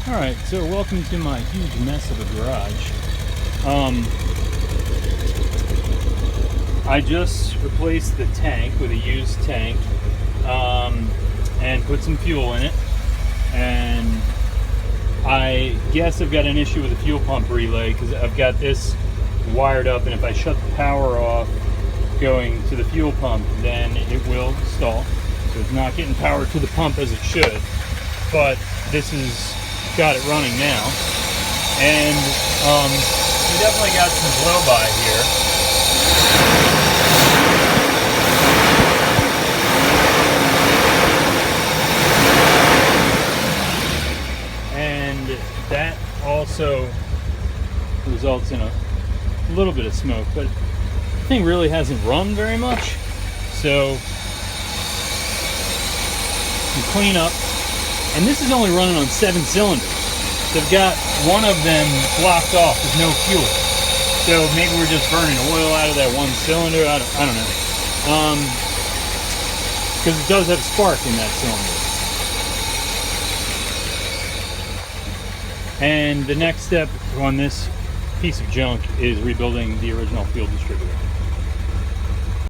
Alright, so welcome to my huge mess of a garage. I just replaced the tank with a used tank and put some fuel in it, and I guess I've got an issue with the fuel pump relay because I've got this wired up, and if I shut the power off going to the fuel pump, then it will stall. So it's not getting power to the pump as it should, but this is got it running now, and we definitely got some blow by here. And that also results in a little bit of smoke, but the thing really hasn't run very much, so you clean up. And this is only running on 7 cylinders. They've got one of them blocked off with no fuel. So maybe we're just burning oil out of that one cylinder. I don't know. Because it does have spark in that cylinder. And the next step on this piece of junk is rebuilding the original fuel distributor.